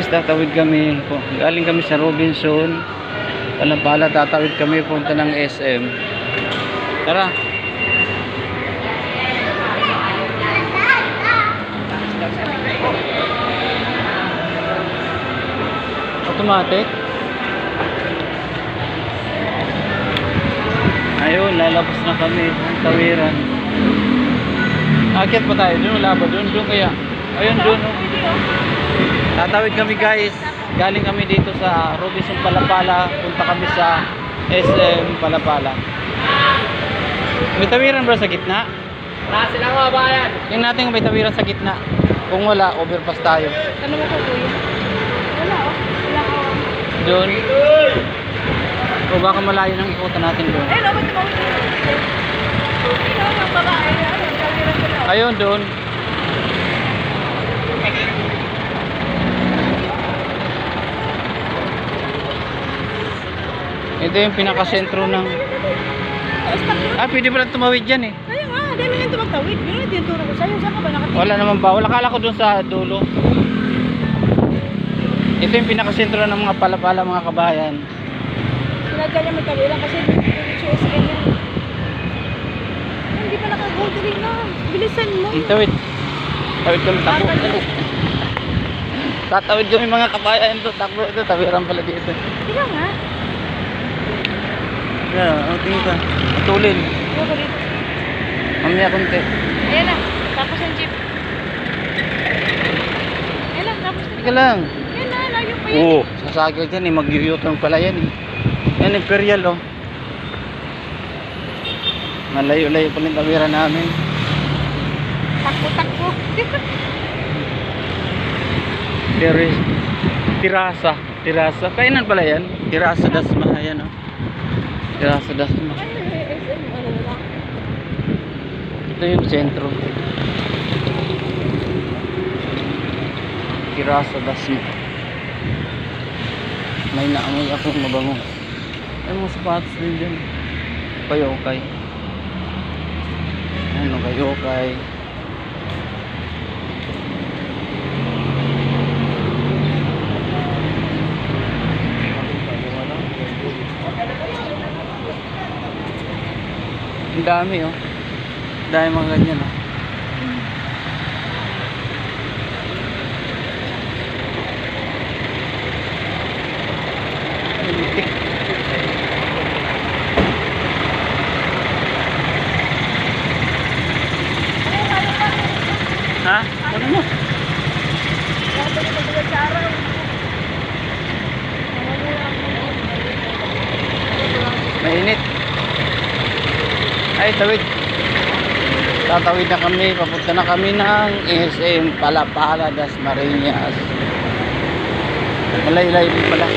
guys, tatawid kami. Galing kami sa Robinson. Pala tatawid kami punta ng SM. Tara. Automatic. Ayun, lalabas na kami ng tawiran. Akit pa tayo doon, wala ba doon? Doon kaya? Ayun, doon. Tatawid kami guys. Galing kami dito sa Robinson Palapala. Punta kami sa SM Palapala. May tawiran ba sa gitna? Sila nga ba yan? Tingnan natin kung may tawiran sa gitna. Kung wala, overpass tayo. Ano mo ko kuya? Wala oh. Wala ko. Doon. O baka malayo nang ikutan natin doon. Eh, ba't tumawid yun? Yung babae. Ayun, doon. Ito yung pinakasentro ng... pwede pala tumawid dyan eh. Kaya nga, dahil yung tumatawid. Yun yung tinuturo ko sa'yo. Saan ka ba nakatingin? Wala naman ba? Wala, kala ko doon sa dulo. Ito yung pinakasentro ng mga palapala, mga kabayan. Sinadya niya may tawiran kasi HSN yan. Hindi pa naka-gold rin na. Bilisan mo. Tawid. Tawid kami takbo. Tatawid kami mga kabayan ito. Takbo ito. Tawiran pala dito. Tingnan nga. Yan, tingin ka. Matulin. Huwag ko dito. Mamaya konti. Ayan na. Tapos yung jeep. Ayan na. Tapos na. Teka lang. Ayan na. Layo pa yan. Oo. Sasagil dyan eh. Mag-u-turn pala yan eh. Yan Imperial oh. Malayo-layo pa rin tawiran namin. Takbo-takbo. Tirasa. Kainan pala yan? Tirasa Dasma. Ayan oh. Tirasa Dasma. Ito yung sentro. Tirasa Dasma. May naamoy akong mabango. Ay mga sapatos din dyan. Okay. Ano okay. Ang dami oh. Dami mga ganyan oh. Ha? Ano mo? Mainit. Ay, tawid. Tatawid na kami. Papunta na kami ng SM Palapala, Dasmariñas. Malay-lay din pala.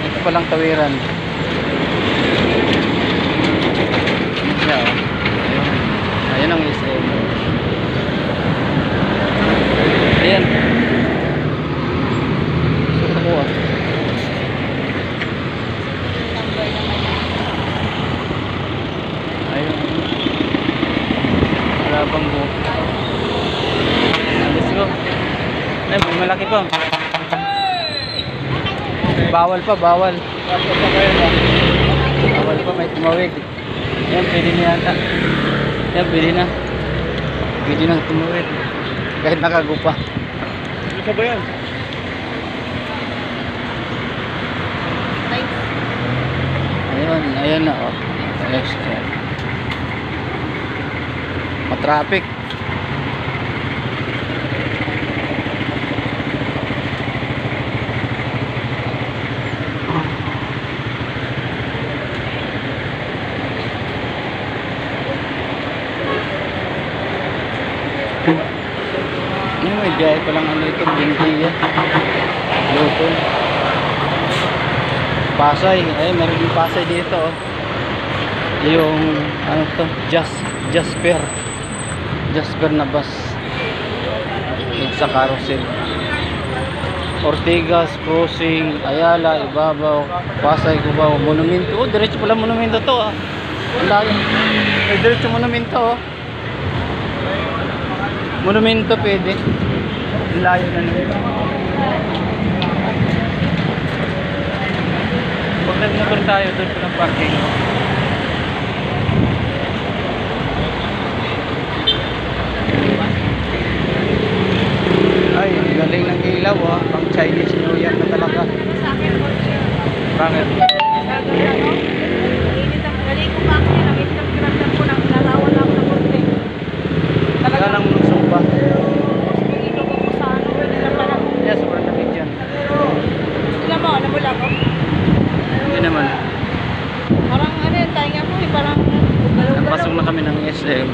Ito palang tawiran. Yan o. Ayan ang SM. Ayan. Gusto ko ah. Ayun. Wala bang buhok. Let's go. Ay, may malaki pa. Bawal pa. Bawal pa, may tumawid. Ayan, pwede na yata. Ayan, pwede na. Pwede na tumawid. Kahit nakagupa. Ano ba yan? Ayan na oh. Extra. Matraffic. May biyahe pa lang ano ito, Bintiya. Lutol. Pasay. Ay, meron yung Pasay dito oh. Yung ano to, Jasper na bus. It's sa carousel. Ortigas, Crossing, Ayala, Ibabaw, Pasay, Cubao, Monumento. Oh, diretso pala Monumento to ah. Ang layo. May diretso Monumento oh. Monumento pwede. Ang layo na nun. Pag nag-motor tayo, doon ko ng parking. Ay, galing ng ilaw ah. Pang Chinese New Year na talaga. Sa akin po siya. Bakit? Init ang galing ko pa ako. Nakita ang kiramdam ko nang lalawan lang ako ng konti. Talaga lang magsumba. Pagino ko po sa ano. Hindi lang pala. Yeah, sobrang lamig dyan. Sila mo, nabula ko. Hindi naman. Parang ano yun, tayo nga po eh. Parang Napasok na kami ng SM.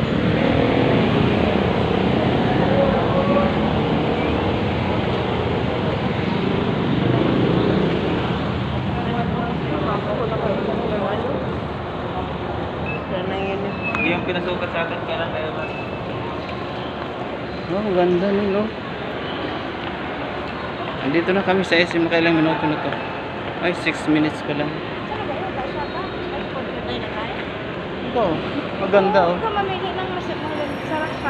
Hindi yung pinasukat sa akin, kaya lang kayo ba? Oh, ang ganda nun, no? Andito na kami sa SM, kailang minuto na to. Ay, 6 minutes pa lang. Ito, maganda oh. Huwag ka mamili ng masarap sa